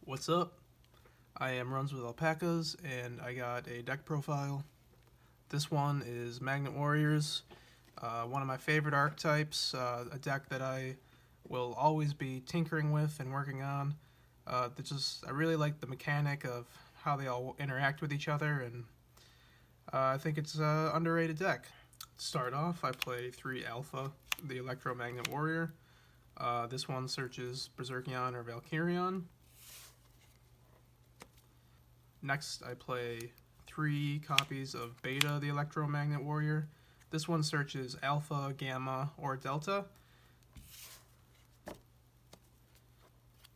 What's up? I am Runs with Alpacas, and I got a deck profile. This one is Magnet Warriors, one of my favorite archetypes, a deck that I will always be tinkering with and working on. I really like the mechanic of how they all interact with each other, and I think it's an underrated deck. To start off, I play 3 Alpha, the Electromagnet Warrior. This one searches Berserkion or Valkyrion. Next, I play 3 copies of Beta, the Electromagnet Warrior. This one searches Alpha, Gamma, or Delta.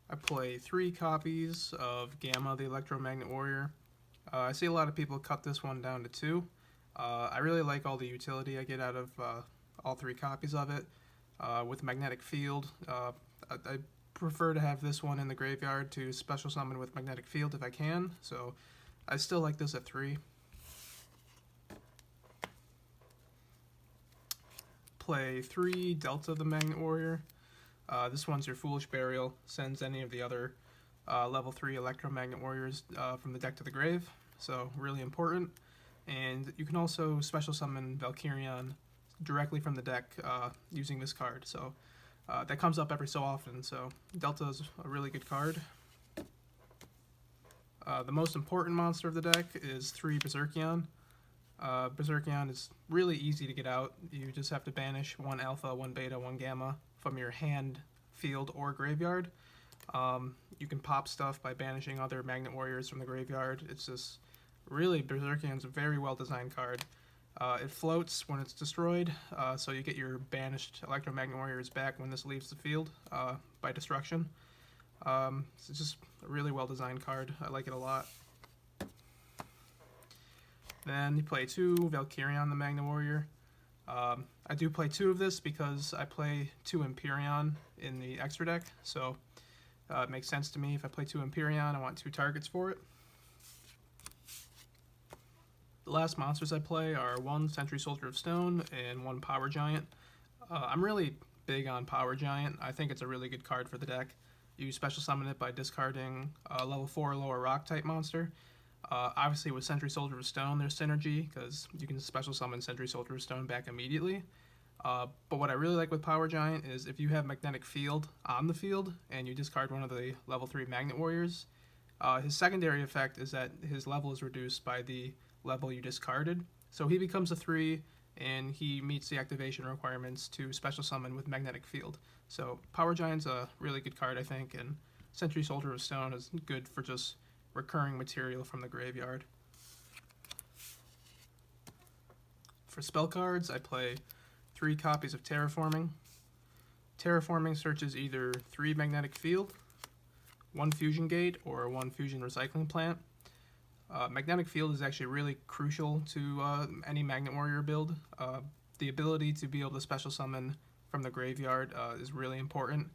I play 3 copies of Gamma, the Electromagnet Warrior. I see a lot of people cut this one down to 2. I really like all the utility I get out of all 3 copies of it. With Magnetic Field, I prefer to have this one in the graveyard to special summon with Magnetic Field if I can, so I still like this at 3. Play 3 Delta the Magnet Warrior. This one's your Foolish Burial, sends any of the other level 3 Electromagnet Warriors from the deck to the grave, so really important. And you can also special summon Valkyrion directly from the deck using this card, so that comes up every so often, so Delta is a really good card. The most important monster of the deck is 3 Berserkion. Berserkion is really easy to get out. You just have to banish 1 Alpha, 1 Beta, 1 Gamma from your hand, field, or graveyard. You can pop stuff by banishing other Magnet Warriors from the graveyard. It's just really, Berserkion's a very well designed card. It floats when it's destroyed, so you get your banished Electromagnet Warriors back when this leaves the field by destruction. It's just a really well designed card. I like it a lot. Then you play 2 Valkyrion the Magnet Warrior. I do play 2 of this because I play 2 Empyrean in the extra deck, so it makes sense to me. If I play 2 Empyrean, I want 2 targets for it. The last monsters I play are 1 Sentry Soldier of Stone and 1 Power Giant. I'm really big on Power Giant. I think it's a really good card for the deck. You special summon it by discarding a level 4 or lower rock type monster. Obviously with Sentry Soldier of Stone there's synergy because you can special summon Sentry Soldier of Stone back immediately. But what I really like with Power Giant is if you have Magnetic Field on the field and you discard one of the level 3 Magnet Warriors, his secondary effect is that his level is reduced by the level you discarded. So he becomes a 3 and he meets the activation requirements to special summon with Magnetic Field. So Power Giant's a really good card, I think, and Sentry Soldier of Stone is good for just recurring material from the graveyard. For spell cards, I play 3 copies of Terraforming. Terraforming searches either 3 Magnetic Field, 1 Fusion Gate, or 1 Fusion Recycling Plant. Magnetic Field is actually really crucial to any Magnet Warrior build. The ability to be able to special summon from the graveyard is really important,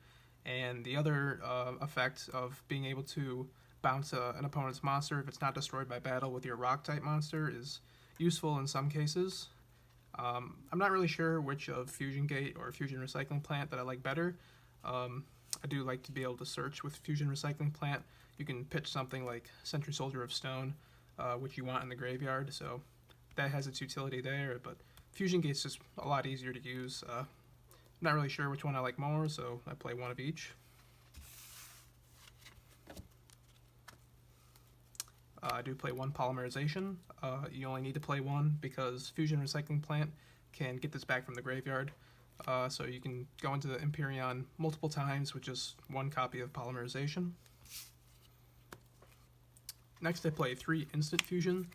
and the other effect of being able to bounce an opponent's monster if it's not destroyed by battle with your rock type monster is useful in some cases. I'm not really sure which of Fusion Gate or Fusion Recycling Plant that I like better. I do like to be able to search with Fusion Recycling Plant. You can pitch something like Sentry Soldier of Stone, which you want in the graveyard, so that has its utility there, but Fusion Gate's just a lot easier to use. I'm not really sure which one I like more, so I play 1 of each. I do play 1 Polymerization. You only need to play 1 because Fusion Recycling Plant can get this back from the graveyard. So you can go into the Empyrean multiple times with just 1 copy of Polymerization. Next I play 3 Instant Fusion.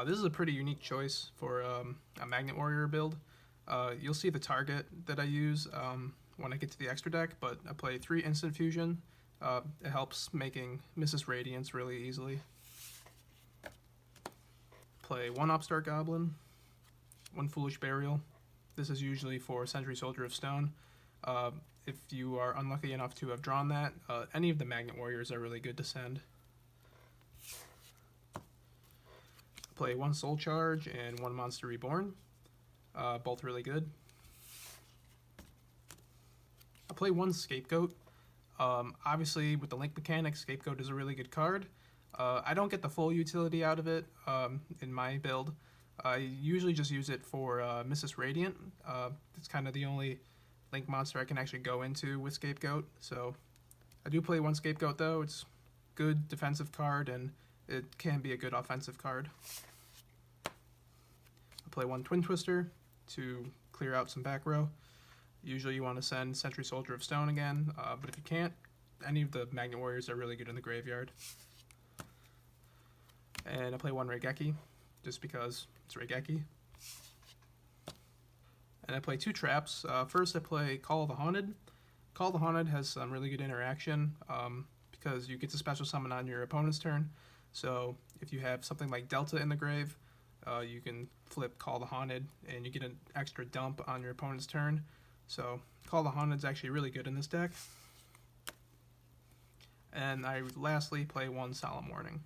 This is a pretty unique choice for a Magnet Warrior build. You'll see the target that I use when I get to the extra deck, but I play 3 Instant Fusion. It helps making Mrs. Radiance really easily. Play 1 Upstart Goblin, 1 Foolish Burial. This is usually for Sentry Soldier of Stone. If you are unlucky enough to have drawn that, any of the Magnet Warriors are really good to send. Play 1 Soul Charge and 1 Monster Reborn, both really good. I play 1 Scapegoat. Obviously, with the link mechanic, Scapegoat is a really good card. I don't get the full utility out of it in my build. I usually just use it for Mrs. Radiant. It's kind of the only link monster I can actually go into with Scapegoat. So I do play one Scapegoat though. It's good defensive card and it can be a good offensive card. I play one Twin Twister to clear out some back row. Usually you want to send Sentry Soldier of Stone again, but if you can't, any of the Magnet Warriors are really good in the graveyard. And I play one Raigeki, just because it's Raigeki. And I play two traps. First I play Call of the Haunted. Call of the Haunted has some really good interaction because you get to special summon on your opponent's turn. So if you have something like Delta in the grave, you can flip Call the Haunted and you get an extra dump on your opponent's turn. So Call the Haunted is actually really good in this deck. And I lastly play one Solemn Warning.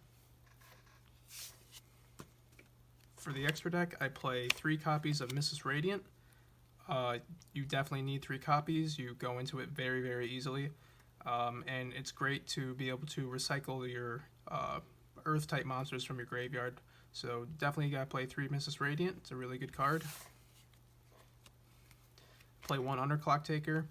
For the extra deck, I play 3 copies of Mrs. Radiant. You definitely need 3 copies. You go into it very, very easily. And it's great to be able to recycle your Earth-type monsters from your graveyard. So definitely gotta play 3 Mrs. Radiant. It's a really good card. Play one Underclock Taker.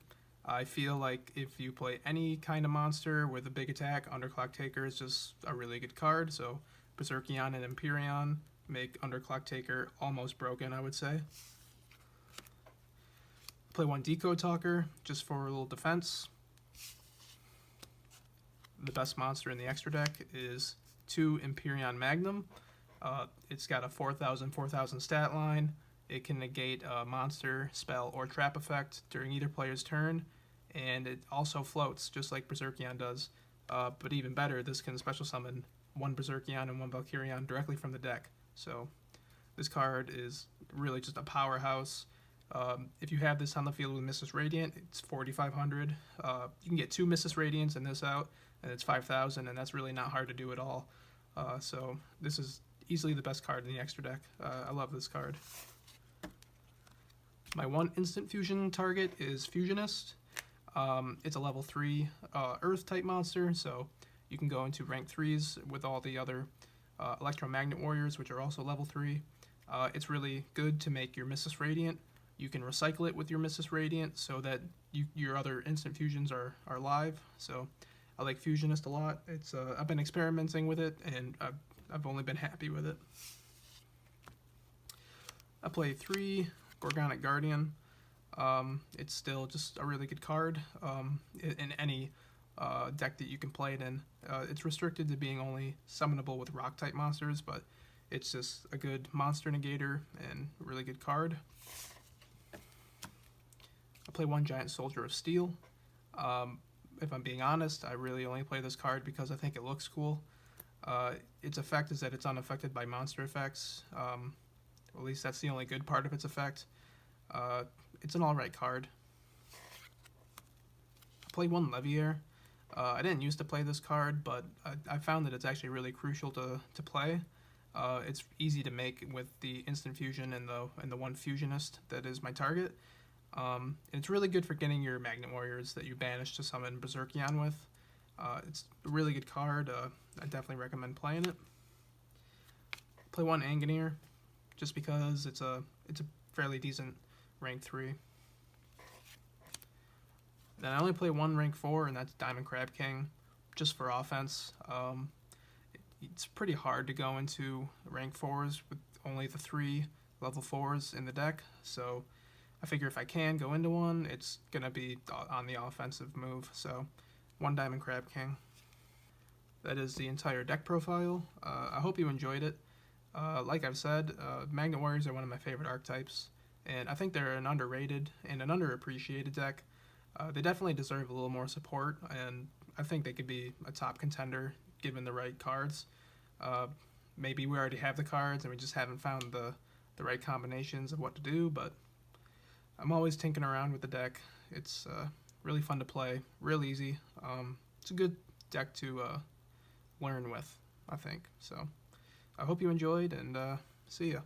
I feel like if you play any kind of monster with a big attack, Underclock Taker is just a really good card. So Berserkion and Empyreon make Underclock Taker almost broken, I would say. Play one Decode Talker just for a little defense. The best monster in the extra deck is 2 Empyreon Magnum. It's got a 4,000 stat line. It can negate a monster, spell, or trap effect during either player's turn, and it also floats just like Berserkion does. But even better, this can special summon one Berserkion and one Valkyrion directly from the deck. So this card is really just a powerhouse. If you have this on the field with Mrs. Radiant, it's 4,500. You can get 2 Mrs. Radiants and this out, and it's 5,000, and that's really not hard to do at all. So this is easily the best card in the extra deck. I love this card. My one instant fusion target is Fusionist. It's a level 3 Earth type monster, so you can go into rank 3s with all the other Electromagnet Warriors, which are also level 3. It's really good to make your Mrs. Radiant. You can recycle it with your Mrs. Radiant so that your other instant fusions are live. So I like Fusionist a lot. It's I've been experimenting with it, and I've only been happy with it. I play 3 Gorgonic Guardian. It's still just a really good card in any deck that you can play it in. It's restricted to being only summonable with rock type monsters, but it's just a good monster negator and a really good card. I play one Giant Soldier of Steel. If I'm being honest, I really only play this card because I think it looks cool. Its effect is that it's unaffected by monster effects. At least that's the only good part of its effect. It's an alright card. I play one Leviair. I didn't used to play this card, but I found that it's actually really crucial to play. It's easy to make with the instant fusion and the one Fusionist that is my target. It's really good for getting your Magnet Warriors that you banish to summon Berserkion with. It's a really good card. I definitely recommend playing it. Play one Angineer, just because it's a fairly decent rank 3. Then I only play one rank 4, and that's Diamond Crab King, just for offense. It's pretty hard to go into rank 4s with only the 3 level 4s in the deck, so I figure if I can go into one, it's going to be on the offensive move. So one Diamond Crab King. That is the entire deck profile. I hope you enjoyed it. Like I've said, Magnet Warriors are one of my favorite archetypes, and I think they're an underrated and an underappreciated deck. They definitely deserve a little more support, and I think they could be a top contender given the right cards. Maybe we already have the cards and we just haven't found the right combinations of what to do, but I'm always tinkering around with the deck. It's really fun to play, real easy. It's a good deck to learn with, I think. So I hope you enjoyed, and see ya.